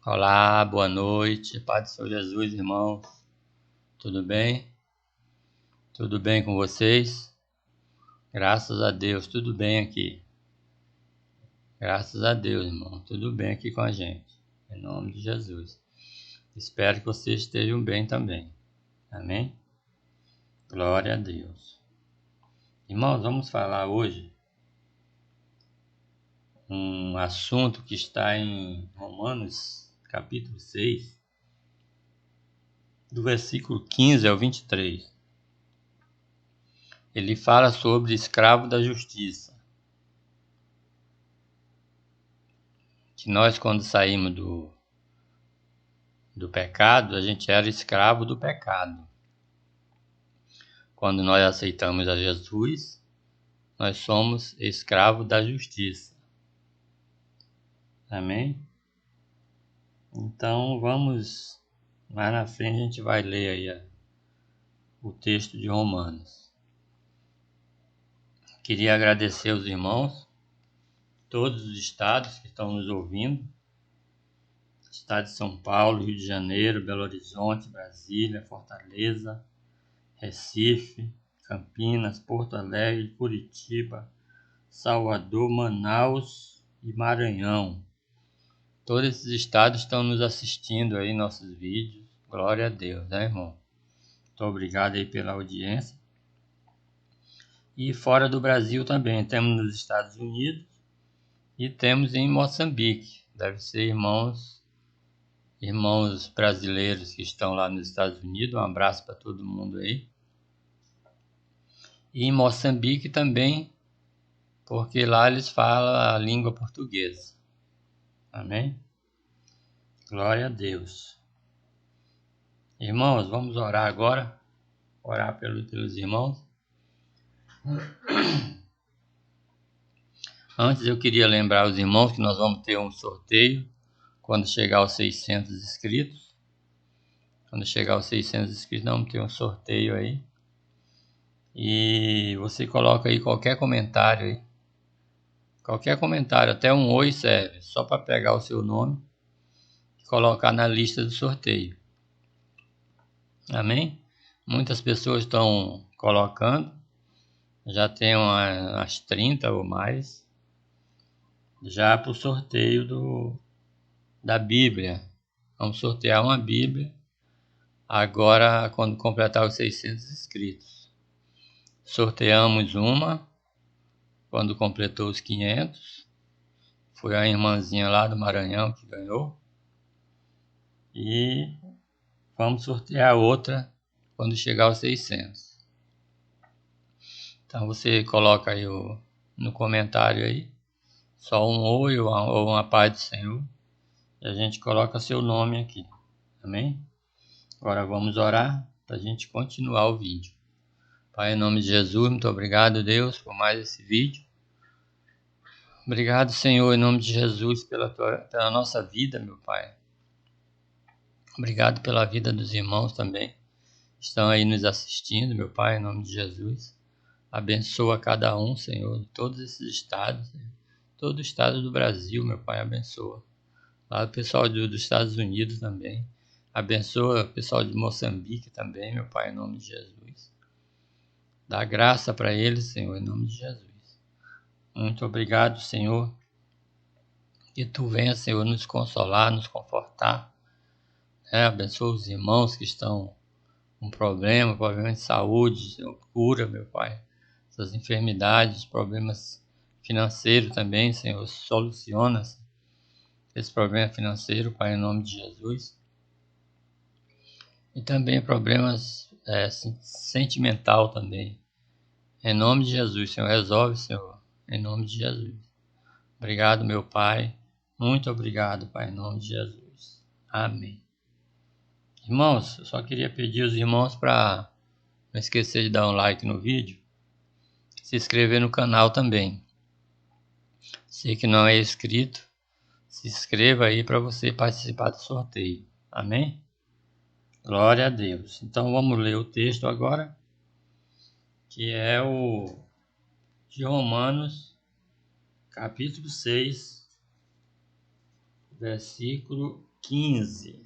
Olá, boa noite, Pai do Senhor Jesus, irmãos. Tudo bem? Tudo bem com vocês? Graças a Deus, tudo bem aqui. Graças a Deus, irmão, tudo bem aqui com a gente. Em nome de Jesus. Espero que vocês estejam bem também. Amém? Glória a Deus. Irmãos, vamos falar hoje um assunto que está em Romanos, capítulo 6, do versículo 15 ao 23. Ele fala sobre escravo da justiça. Que nós, quando saímos do pecado, a gente era escravo do pecado. Quando nós aceitamos a Jesus, nós somos escravo da justiça. Amém? Então vamos, mais na frente a gente vai ler aí o texto de Romanos. Queria agradecer aos irmãos, todos os estados que estão nos ouvindo. Estado de São Paulo, Rio de Janeiro, Belo Horizonte, Brasília, Fortaleza, Recife, Campinas, Porto Alegre, Curitiba, Salvador, Manaus e Maranhão. Todos esses estados estão nos assistindo aí, nossos vídeos. Glória a Deus, né, irmão? Muito obrigado aí pela audiência. E fora do Brasil também, temos nos Estados Unidos e temos em Moçambique. Deve ser irmãos brasileiros que estão lá nos Estados Unidos. Um abraço para todo mundo aí. E em Moçambique também, porque lá eles falam a língua portuguesa. Amém? Glória a Deus. Irmãos, vamos orar agora. Orar pelos irmãos. Antes eu queria lembrar os irmãos que nós vamos ter um sorteio quando chegar aos 600 inscritos. Quando chegar aos 600 inscritos, nós vamos ter um sorteio aí. E você coloca aí qualquer comentário aí. Qualquer comentário, até um oi serve, só para pegar o seu nome e colocar na lista do sorteio. Amém? Muitas pessoas estão colocando, já tem umas 30 ou mais, já para o sorteio da Bíblia. Vamos sortear uma Bíblia agora quando completar os 600 inscritos. Sorteamos uma quando completou os 500. Foi a irmãzinha lá do Maranhão que ganhou. E vamos sortear outra quando chegar aos 600. Então você coloca aí no comentário aí, só um oi ou uma paz do Senhor. E a gente coloca seu nome aqui. Amém? Agora vamos orar para a gente continuar o vídeo. Pai, em nome de Jesus, muito obrigado, Deus, por mais esse vídeo. Obrigado, Senhor, em nome de Jesus, pela nossa vida, meu Pai. Obrigado pela vida dos irmãos também. Estão aí nos assistindo, meu Pai, em nome de Jesus. Abençoa cada um, Senhor, de todos esses estados, todo o estado do Brasil, meu Pai, abençoa. Lá o pessoal dos Estados Unidos também. Abençoa o pessoal de Moçambique também, meu Pai, em nome de Jesus. Dá graça para eles, Senhor, em nome de Jesus. Muito obrigado, Senhor. Que Tu venha, Senhor, nos consolar, nos confortar. Abençoa os irmãos que estão com problema de saúde, Senhor, cura, meu Pai, essas enfermidades, problemas financeiros também, Senhor, soluciona esse problema financeiro, Pai, em nome de Jesus. E também problemas sentimental também. Em nome de Jesus, Senhor, resolve, Senhor, em nome de Jesus. Obrigado, meu Pai, muito obrigado, Pai, em nome de Jesus. Amém. Irmãos, eu só queria pedir aos irmãos para não esquecer de dar um like no vídeo, se inscrever no canal também. Você que não é inscrito, se inscreva aí para você participar do sorteio. Amém? Glória a Deus. Então vamos ler o texto agora, que é o de Romanos, capítulo 6, versículo 15.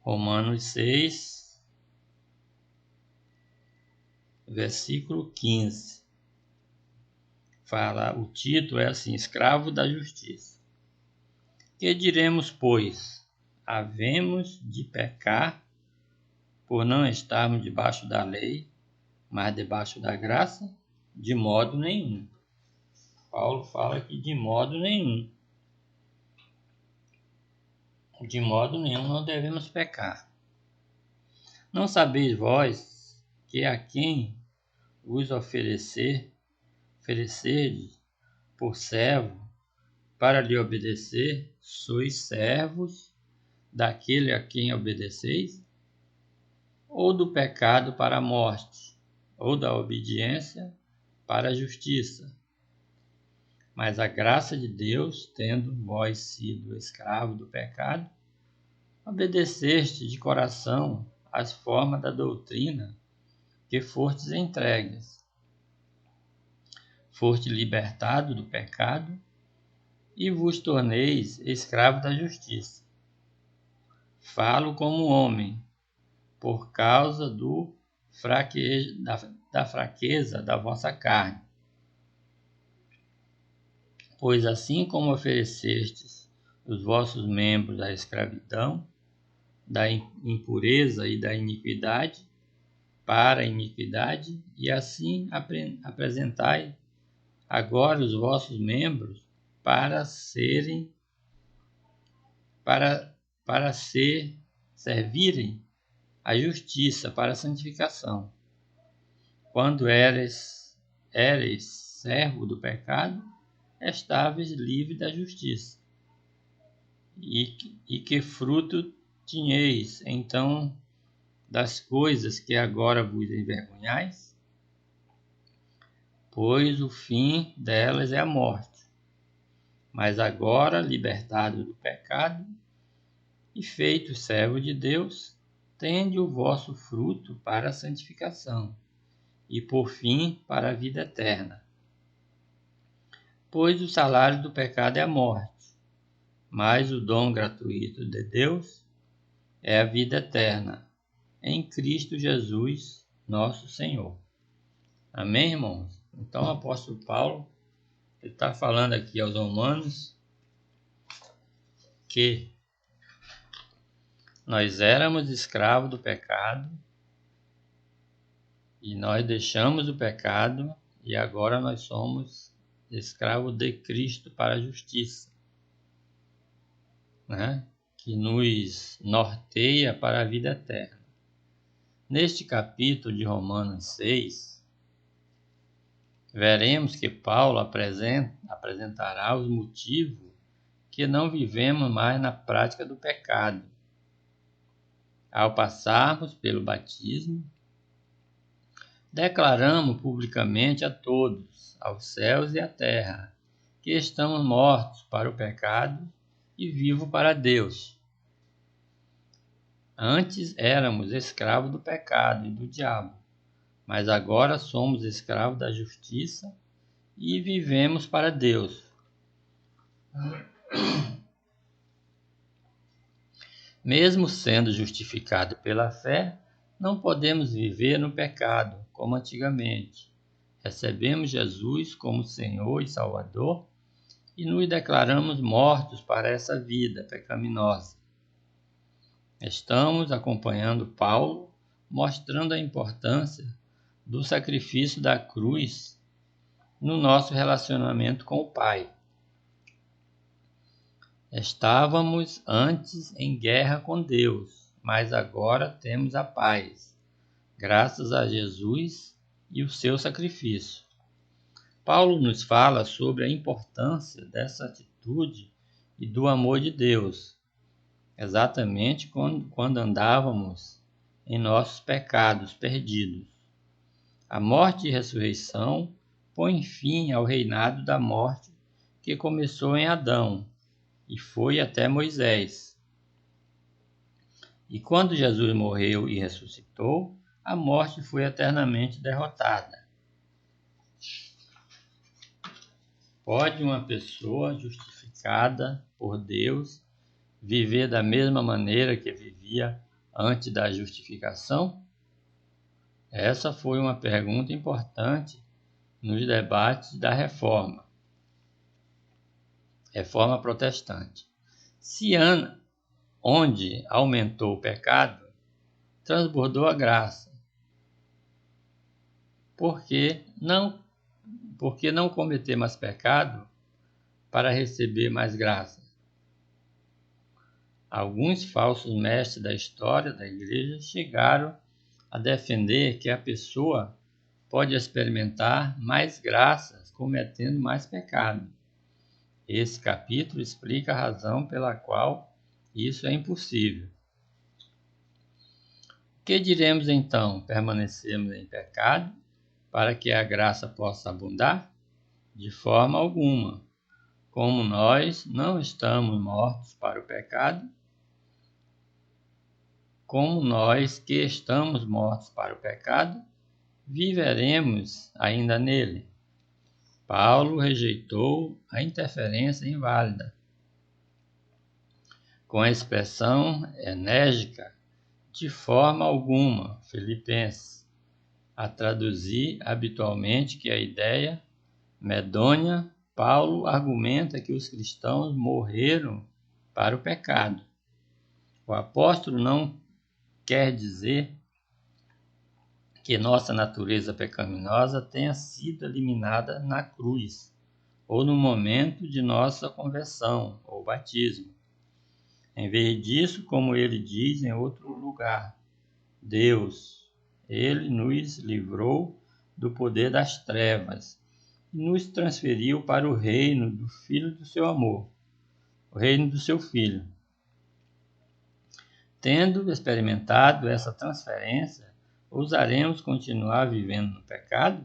Romanos 6, versículo 15. O título é assim: Escravo da Justiça. Que diremos, pois? Havemos de pecar por não estarmos debaixo da lei, mas debaixo da graça? De modo nenhum. Paulo fala que de modo nenhum. De modo nenhum não devemos pecar. Não sabeis vós que a quem vos oferecerdes por servo para lhe obedecer, sois servos daquele a quem obedeceis? Ou do pecado para a morte, ou da obediência para a justiça? Mas a graça de Deus, tendo vós sido escravo do pecado, obedeceste de coração às formas da doutrina que fostes entregues. Foste libertado do pecado e vos torneis escravo da justiça. Falo como homem, por causa da fraqueza da vossa carne. Pois assim como oferecestes os vossos membros à escravidão, da impureza e da iniquidade, para a iniquidade, e assim apresentai agora os vossos membros para servirem a justiça, para a santificação. Quando eres servo do pecado, estáveis livre da justiça. E que fruto tinheis, então, das coisas que agora vos envergonhais? Pois o fim delas é a morte. Mas agora, libertado do pecado e feito servo de Deus, tende o vosso fruto para a santificação e, por fim, para a vida eterna. Pois o salário do pecado é a morte, mas o dom gratuito de Deus é a vida eterna, em Cristo Jesus, nosso Senhor. Amém, irmãos? Então, o apóstolo Paulo está falando aqui aos romanos que nós éramos escravos do pecado e nós deixamos o pecado e agora nós somos escravos de Cristo para a justiça, né? Que nos norteia para a vida eterna. Neste capítulo de Romanos 6, veremos que Paulo apresentará os motivos que não vivemos mais na prática do pecado. Ao passarmos pelo batismo, declaramos publicamente a todos, aos céus e à terra, que estamos mortos para o pecado e vivos para Deus. Antes éramos escravos do pecado e do diabo, mas agora somos escravos da justiça e vivemos para Deus. Mesmo sendo justificado pela fé, não podemos viver no pecado como antigamente. Recebemos Jesus como Senhor e Salvador e nos declaramos mortos para essa vida pecaminosa. Estamos acompanhando Paulo, mostrando a importância do sacrifício da cruz no nosso relacionamento com o Pai. Estávamos antes em guerra com Deus, mas agora temos a paz, graças a Jesus e o seu sacrifício. Paulo nos fala sobre a importância dessa atitude e do amor de Deus, exatamente quando andávamos em nossos pecados perdidos. A morte e ressurreição põem fim ao reinado da morte que começou em Adão e foi até Moisés. E quando Jesus morreu e ressuscitou, a morte foi eternamente derrotada. Pode uma pessoa justificada por Deus viver da mesma maneira que vivia antes da justificação? Essa foi uma pergunta importante nos debates da Reforma Protestante. Se onde aumentou o pecado, transbordou a graça. Por que não cometer mais pecado para receber mais graça? Alguns falsos mestres da história da igreja chegaram a defender que a pessoa pode experimentar mais graças cometendo mais pecado. Esse capítulo explica a razão pela qual isso é impossível. O que diremos então? Permanecemos em pecado para que a graça possa abundar? De forma alguma. Como nós não estamos mortos para o pecado, como nós que estamos mortos para o pecado, viveremos ainda nele. Paulo rejeitou a interferência inválida. Com a expressão enérgica, de forma alguma, Filipenses, a traduzir habitualmente que a ideia medonha, Paulo argumenta que os cristãos morreram para o pecado. O apóstolo não quer dizer que nossa natureza pecaminosa tenha sido eliminada na cruz, ou no momento de nossa conversão ou batismo. Em vez disso, como ele diz em outro lugar, Deus, ele nos livrou do poder das trevas e nos transferiu para o reino do Filho do seu amor, o reino do seu Filho. Tendo experimentado essa transferência, ousaremos continuar vivendo no pecado?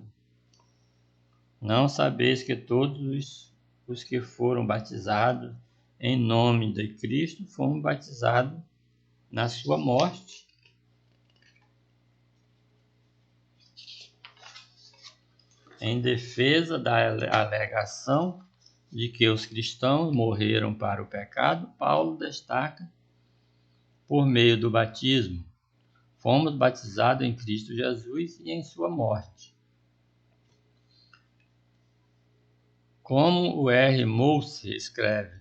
Não sabeis que todos os que foram batizados em nome de Cristo foram batizados na sua morte? Em defesa da alegação de que os cristãos morreram para o pecado, Paulo destaca: por meio do batismo, fomos batizados em Cristo Jesus e em sua morte. Como o R. Mouse escreve,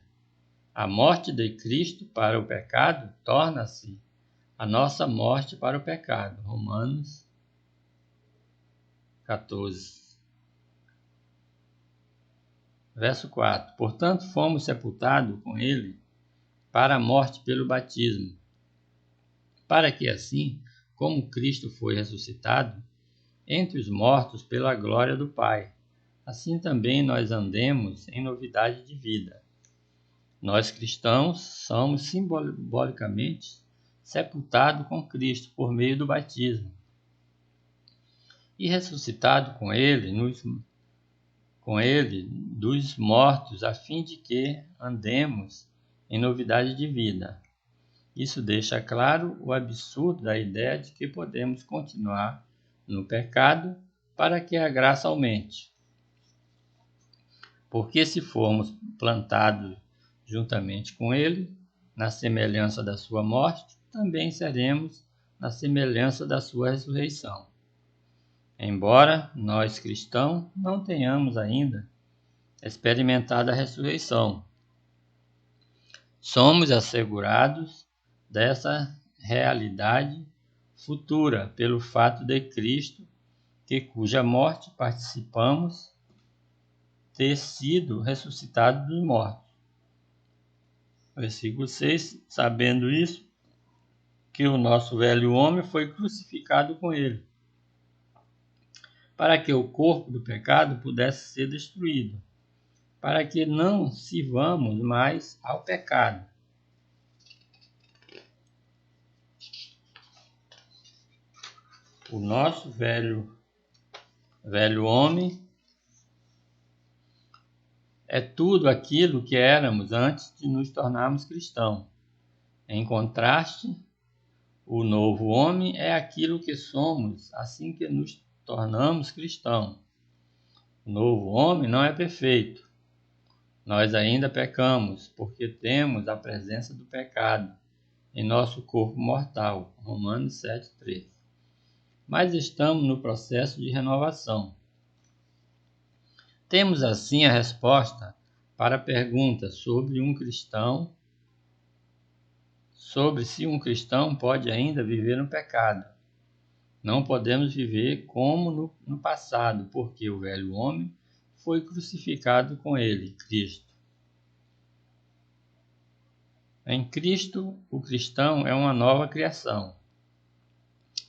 a morte de Cristo para o pecado torna-se a nossa morte para o pecado. Romanos 14. Verso 4. Portanto, fomos sepultados com ele para a morte pelo batismo, para que assim, como Cristo foi ressuscitado entre os mortos pela glória do Pai, assim também nós andemos em novidade de vida. Nós cristãos somos simbolicamente sepultados com Cristo por meio do batismo e ressuscitados com ele dos mortos, a fim de que andemos em novidade de vida. Isso deixa claro o absurdo da ideia de que podemos continuar no pecado para que a graça aumente. Porque se formos plantados juntamente com ele, na semelhança da sua morte, também seremos na semelhança da sua ressurreição. Embora nós cristãos não tenhamos ainda experimentado a ressurreição, somos assegurados dessa realidade futura pelo fato de Cristo, cuja morte participamos, ter sido ressuscitado dos mortos. Versículo 6, sabendo isso, que o nosso velho homem foi crucificado com ele, para que o corpo do pecado pudesse ser destruído, para que não sirvamos mais ao pecado. O nosso velho homem é tudo aquilo que éramos antes de nos tornarmos cristãos. Em contraste, o novo homem é aquilo que somos assim que nos tornamos cristãos. O novo homem não é perfeito, nós ainda pecamos, porque temos a presença do pecado em nosso corpo mortal. Romanos 7,3. Mas estamos no processo de renovação. Temos assim a resposta para a pergunta sobre se um cristão pode ainda viver no pecado. Não podemos viver como no passado, porque o velho homem foi crucificado com ele, Cristo. Em Cristo, o cristão é uma nova criação.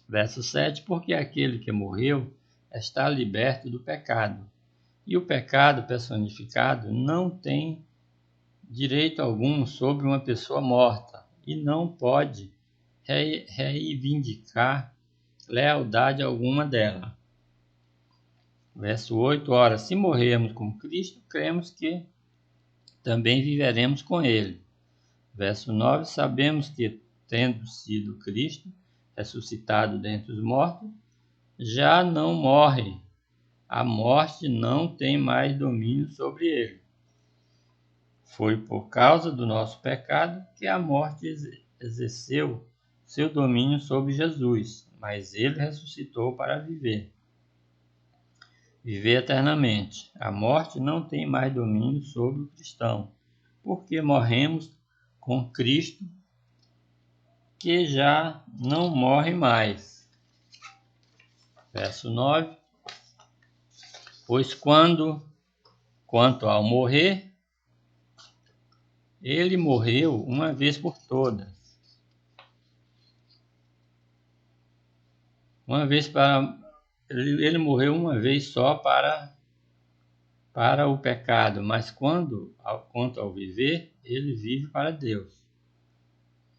Verso 7, porque aquele que morreu está liberto do pecado, e o pecado personificado não tem direito algum sobre uma pessoa morta, e não pode reivindicar lealdade alguma dela. Verso 8, ora, se morrermos com Cristo, cremos que também viveremos com ele. Verso 9, sabemos que, tendo sido Cristo ressuscitado dentre os mortos, já não morre. A morte não tem mais domínio sobre ele. Foi por causa do nosso pecado que a morte exerceu seu domínio sobre Jesus, mas ele ressuscitou para viver eternamente. A morte não tem mais domínio sobre o cristão, porque morremos com Cristo, que já não morre mais. Verso 9. Pois quanto ao morrer, ele morreu uma vez por todas. Ele morreu uma vez só para o pecado, mas quanto ao viver, ele vive para Deus.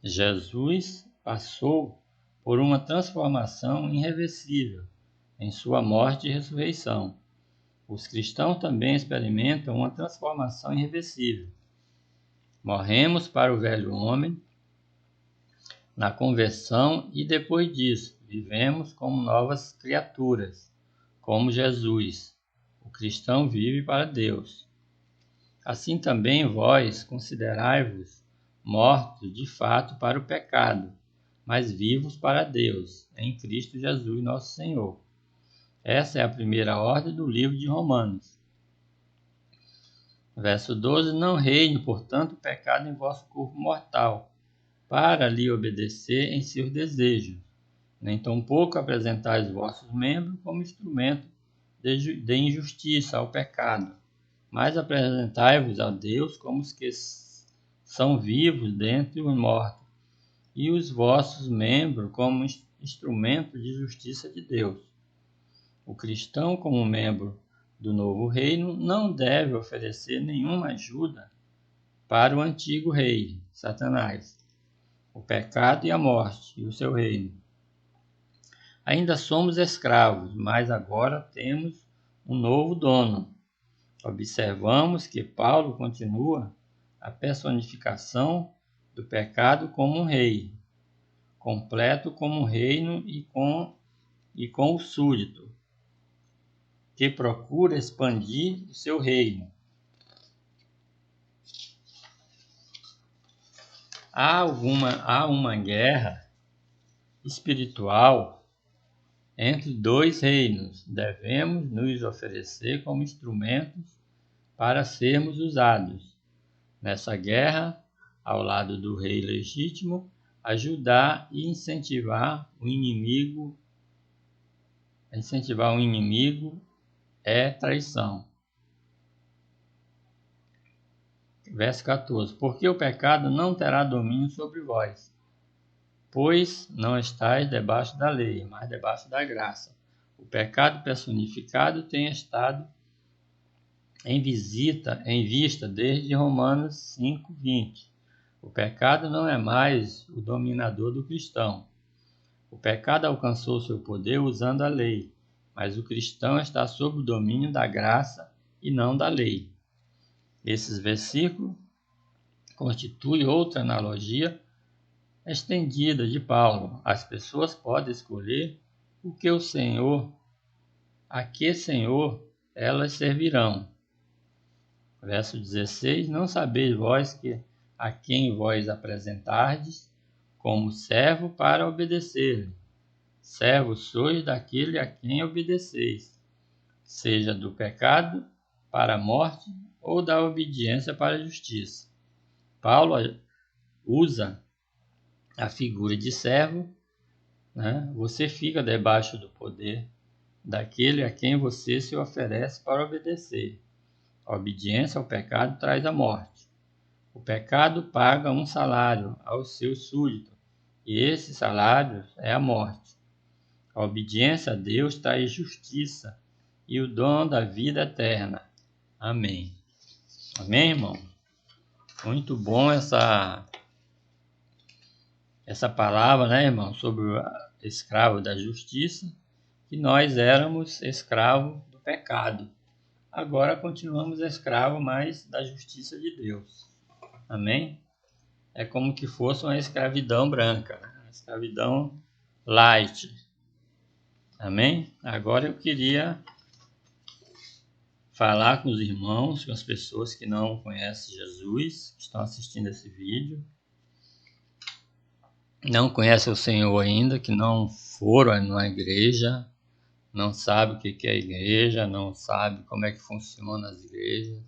Jesus passou por uma transformação irreversível em sua morte e ressurreição. Os cristãos também experimentam uma transformação irreversível. Morremos para o velho homem na conversão e depois disso vivemos como novas criaturas, como Jesus. O cristão vive para Deus. Assim também vós considerai-vos mortos de fato para o pecado, mas vivos para Deus, em Cristo Jesus nosso Senhor. Essa é a primeira ordem do livro de Romanos. Verso 12, não reine, portanto, o pecado em vosso corpo mortal, para lhe obedecer em seus desejos, nem tampouco apresentais os vossos membros como instrumento de injustiça ao pecado, mas apresentai-vos a Deus como os que são vivos dentre os mortos, e os vossos membros como instrumento de justiça de Deus. O cristão, como membro do novo reino, não deve oferecer nenhuma ajuda para o antigo rei, Satanás, o pecado e a morte e o seu reino. Ainda somos escravos, mas agora temos um novo dono. Observamos que Paulo continua a personificação do pecado como um rei, completo como um reino e com o súdito, que procura expandir o seu reino. Há uma guerra espiritual entre dois reinos. Devemos nos oferecer como instrumentos para sermos usados nessa guerra, ao lado do rei legítimo, ajudar e incentivar o inimigo. Incentivar o inimigo é traição. Verso 14. Porque o pecado não terá domínio sobre vós, pois não estáis debaixo da lei, mas debaixo da graça. O pecado personificado tem estado em vista desde Romanos 5:20. O pecado não é mais o dominador do cristão. O pecado alcançou seu poder usando a lei, mas o cristão está sob o domínio da graça e não da lei. Esses versículos constituem outra analogia estendida de Paulo. As pessoas podem escolher a que Senhor elas servirão. Verso 16: Não sabeis vós que a quem vós apresentardes como servo para obedecer-lhe. Servos sois daquele a quem obedeceis, seja do pecado para a morte ou da obediência para a justiça. Paulo usa a figura de servo, né? Você fica debaixo do poder daquele a quem você se oferece para obedecer. A obediência ao pecado traz a morte. O pecado paga um salário aos seus súditos, e esse salário é a morte. A obediência a Deus traz justiça e o dom da vida eterna. Amém. Amém, irmão? Muito bom essa palavra, né, irmão? Sobre o escravo da justiça, que nós éramos escravos do pecado. Agora continuamos escravos mais da justiça de Deus. Amém? É como que fosse uma escravidão branca, né? Uma escravidão light. Amém? Agora eu queria falar com os irmãos, com as pessoas que não conhecem Jesus, que estão assistindo esse vídeo, não conhecem o Senhor ainda, que não foram numa igreja, não sabem o que é a igreja, não sabem como é que funciona as igrejas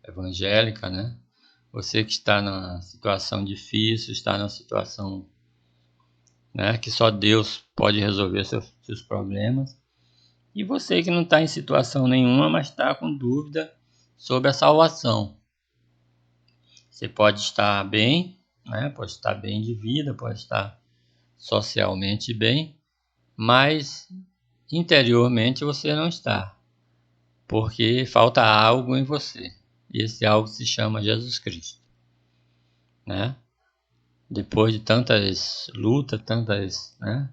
evangélicas, né? Você que está numa situação difícil, está numa situação, né, que só Deus pode resolver seus problemas. E você que não está em situação nenhuma, mas está com dúvida sobre a salvação. Você pode estar bem, né? Pode estar bem de vida, pode estar socialmente bem, mas interiormente você não está, porque falta algo em você. E esse algo se chama Jesus Cristo, né? Depois de tantas lutas, tantas, né,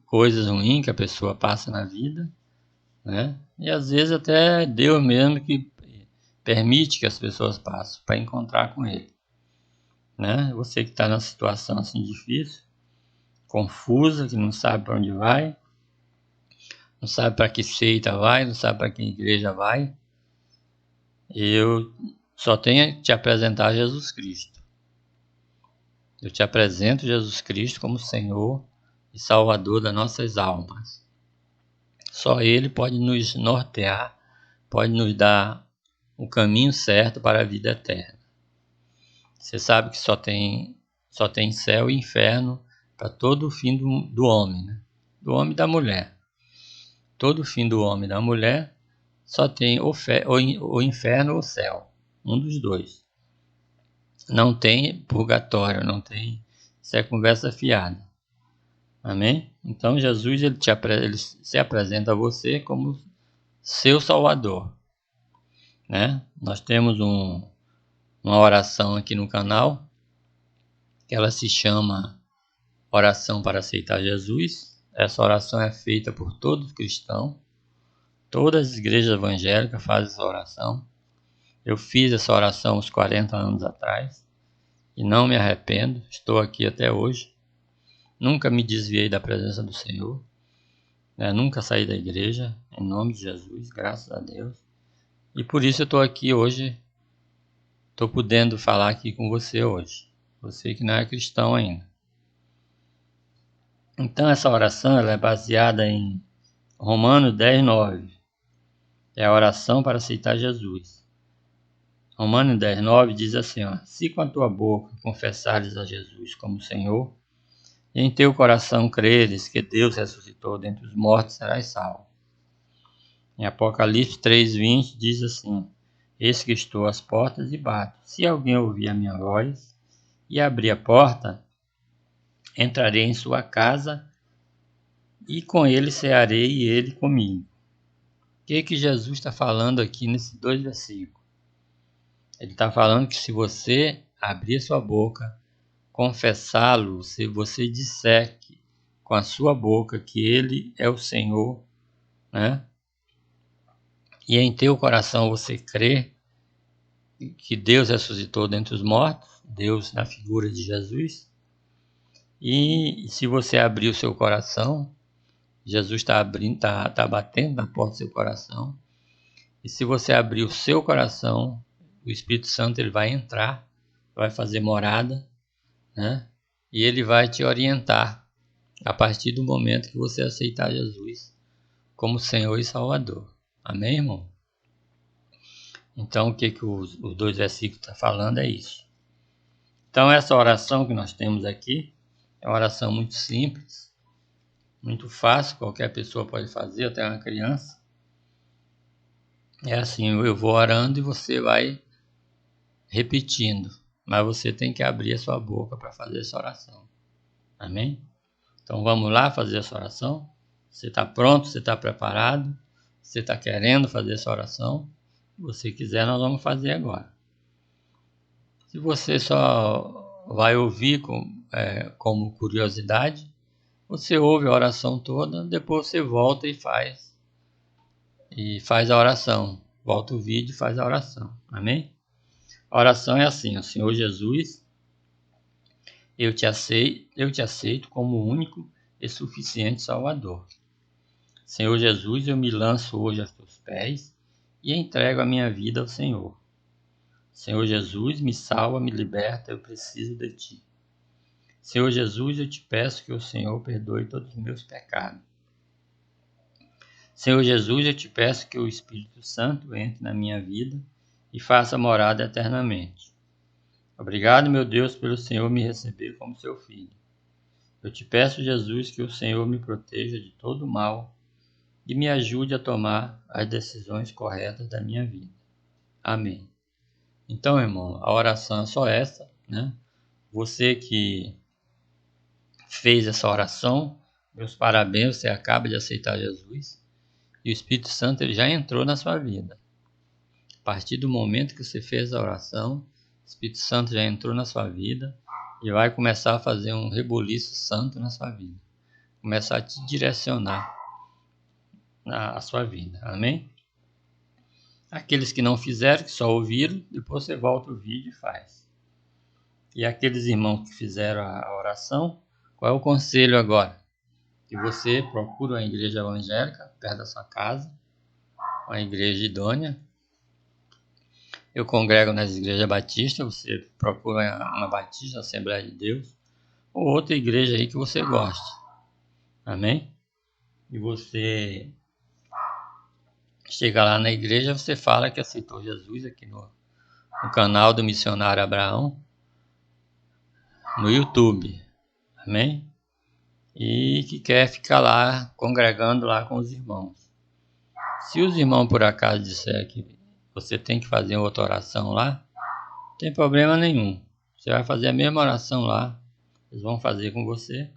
coisas ruins que a pessoa passa na vida, né? E às vezes até Deus mesmo que permite que as pessoas passem para encontrar com Ele, né? Você que está numa situação assim difícil, confusa, que não sabe para onde vai, não sabe para que seita vai, não sabe para que igreja vai, eu só tenho que te apresentar Jesus Cristo. Eu te apresento Jesus Cristo como Senhor e Salvador das nossas almas. Só Ele pode nos nortear, pode nos dar o caminho certo para a vida eterna. Você sabe que só tem céu e inferno para todo o fim do homem, né? Do homem e da mulher. Todo o fim do homem e da mulher só tem o inferno ou o céu, um dos dois. Não tem purgatório, não tem. Isso é conversa fiada. Amém? Então Jesus ele se apresenta a você como seu Salvador, né? Nós temos uma oração aqui no canal, que ela se chama Oração para Aceitar Jesus. Essa oração é feita por todos os cristãos. Todas as igrejas evangélicas fazem essa oração. Eu fiz essa oração uns 40 anos atrás e não me arrependo. Estou aqui até hoje. Nunca me desviei da presença do Senhor, né? Nunca saí da igreja, em nome de Jesus, graças a Deus. E por isso eu estou aqui hoje, estou podendo falar aqui com você hoje. Você que não é cristão ainda. Então essa oração ela é baseada em Romanos 10:9. É a oração para aceitar Jesus. Romanos 10:9 diz assim, ó: Se com a tua boca confessares a Jesus como Senhor, e em teu coração creres que Deus ressuscitou dentre os mortos, serás salvo. Em Apocalipse 3:20 diz assim: Eis que estou às portas e bato. Se alguém ouvir a minha voz e abrir a porta, entrarei em sua casa e com ele cearei e ele comigo. O que Jesus está falando aqui nesses dois versículos? Ele está falando que se você abrir sua boca, confessá-lo, se você disser com a sua boca que Ele é o Senhor, né? E em teu coração você crê que Deus ressuscitou dentre os mortos, Deus na figura de Jesus, e se você abrir o seu coração, Jesus está abrindo, está batendo na porta do seu coração, E se você abrir o seu coração, o Espírito Santo ele vai entrar, vai fazer morada, né? E ele vai te orientar a partir do momento que você aceitar Jesus como Senhor e Salvador. Amém, irmão? Então, o que os dois versículos estão falando é isso. Então, essa oração que nós temos aqui é uma oração muito simples, muito fácil, qualquer pessoa pode fazer, até uma criança. É assim, eu vou orando e você vai repetindo, mas você tem que abrir a sua boca para fazer essa oração. Amém? Então, vamos lá fazer essa oração? Você está pronto? Você está preparado? Você está querendo fazer essa oração? Se você quiser, nós vamos fazer agora. Se você só vai ouvir como curiosidade, você ouve a oração toda, depois você volta e faz a oração. Volta o vídeo e faz a oração. Amém? A oração é assim: ó, Senhor Jesus, eu te aceito como único e suficiente Salvador. Senhor Jesus, eu me lanço hoje aos teus pés e entrego a minha vida ao Senhor. Senhor Jesus, me salva, me liberta, eu preciso de ti. Senhor Jesus, eu te peço que o Senhor perdoe todos os meus pecados. Senhor Jesus, eu te peço que o Espírito Santo entre na minha vida e faça morada eternamente. Obrigado, meu Deus, pelo Senhor me receber como seu filho. Eu te peço, Jesus, que o Senhor me proteja de todo mal e me ajude a tomar as decisões corretas da minha vida. Amém. Então, irmão, a oração é só essa, né? Você que fez essa oração, meus parabéns, você acaba de aceitar Jesus e o Espírito Santo ele já entrou na sua vida. A partir do momento que você fez a oração, o Espírito Santo já entrou na sua vida e vai começar a fazer um reboliço santo na sua vida. Começar a te direcionar na sua vida. Amém? Aqueles que não fizeram, que só ouviram, depois você volta o vídeo e faz. E aqueles irmãos que fizeram a oração, qual é o conselho agora? Que você procure uma igreja evangélica perto da sua casa, uma igreja idônea. Eu congrego nas igrejas batistas, você procura uma batista, Assembleia de Deus, ou outra igreja aí que você goste. Amém? E você chega lá na igreja, você fala que aceitou Jesus aqui no canal do Missionário Abraão, no YouTube. Amém? E que quer ficar lá, congregando lá com os irmãos. Se os irmãos por acaso disser que você tem que fazer outra oração lá, não tem problema nenhum. Você vai fazer a mesma oração lá, eles vão fazer com você,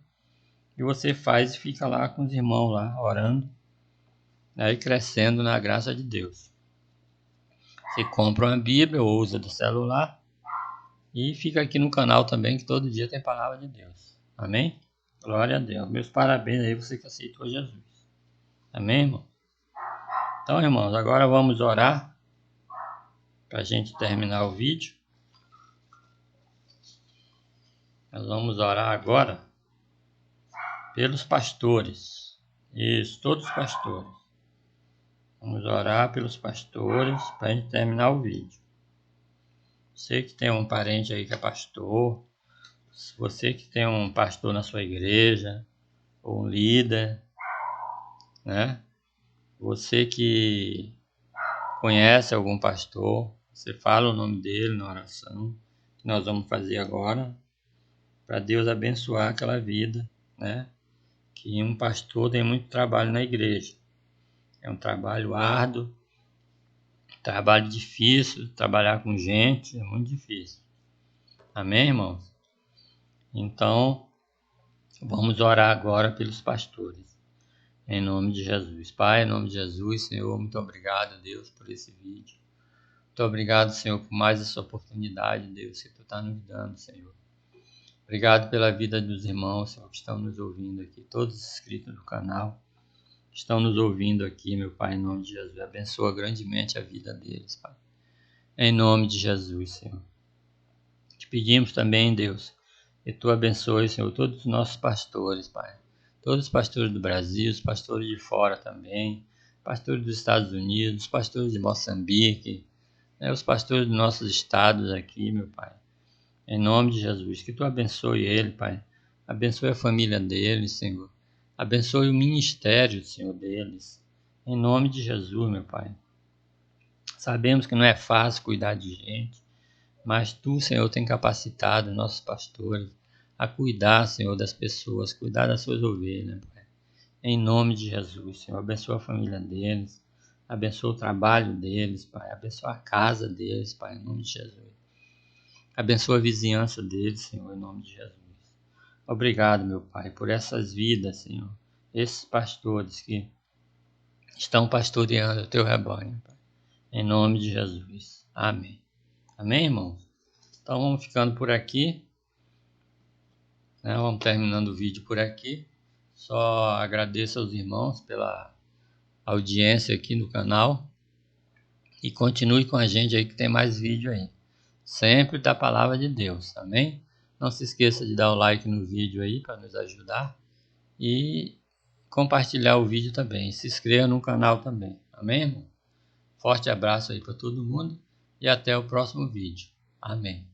e você faz e fica lá com os irmãos lá, orando, aí crescendo na graça de Deus. Você compra uma Bíblia ou usa do celular, e fica aqui no canal também, que todo dia tem palavra de Deus. Amém? Glória a Deus. Meus parabéns aí, você que aceitou Jesus. Amém, irmão? Então, irmãos, agora vamos orar para a gente terminar o vídeo. Nós vamos orar agora pelos pastores. Isso, todos os pastores. Vamos orar pelos pastores para a gente terminar o vídeo. Você que tem um parente aí que é pastor, você que tem um pastor na sua igreja, ou um líder, né? Você que conhece algum pastor, você fala o nome dele na oração, que nós vamos fazer agora, para Deus abençoar aquela vida, né? Que um pastor tem muito trabalho na igreja. É um trabalho árduo, trabalho difícil, trabalhar com gente é muito difícil. Amém, irmãos? Então, vamos orar agora pelos pastores. Em nome de Jesus. Pai, em nome de Jesus, Senhor, muito obrigado, Deus, por esse vídeo. Muito obrigado, Senhor, por mais essa oportunidade, Deus, que Tu está nos dando, Senhor. Obrigado pela vida dos irmãos, Senhor, que estão nos ouvindo aqui, todos inscritos no canal, que estão nos ouvindo aqui, meu Pai, em nome de Jesus. Abençoa grandemente a vida deles, Pai. Em nome de Jesus, Senhor. Te pedimos também, Deus, que Tu abençoe, Senhor, todos os nossos pastores, Pai. Todos os pastores do Brasil, os pastores de fora também, pastores dos Estados Unidos, os pastores de Moçambique, né, os pastores dos nossos estados aqui, meu Pai. Em nome de Jesus, que Tu abençoe ele, Pai. Abençoe a família deles, Senhor. Abençoe o ministério, Senhor, deles. Em nome de Jesus, meu Pai. Sabemos que não é fácil cuidar de gente, mas Tu, Senhor, tem capacitado nossos pastores a cuidar, Senhor, das pessoas, cuidar das suas ovelhas, Pai. Em nome de Jesus, Senhor, abençoa a família deles, abençoa o trabalho deles, Pai, abençoa a casa deles, Pai, em nome de Jesus. Abençoa a vizinhança deles, Senhor, em nome de Jesus. Obrigado, meu Pai, por essas vidas, Senhor, esses pastores que estão pastoreando o Teu rebanho, Pai, em nome de Jesus. Amém. Amém, irmãos? Então vamos ficando por aqui, né? Vamos terminando o vídeo por aqui. Só agradeço aos irmãos pela audiência aqui no canal e continue com a gente aí que tem mais vídeo aí, sempre da palavra de Deus, amém? Não se esqueça de dar o like no vídeo aí para nos ajudar e compartilhar o vídeo também, se inscreva no canal também, amém, irmão? Forte abraço aí para todo mundo e até o próximo vídeo, amém.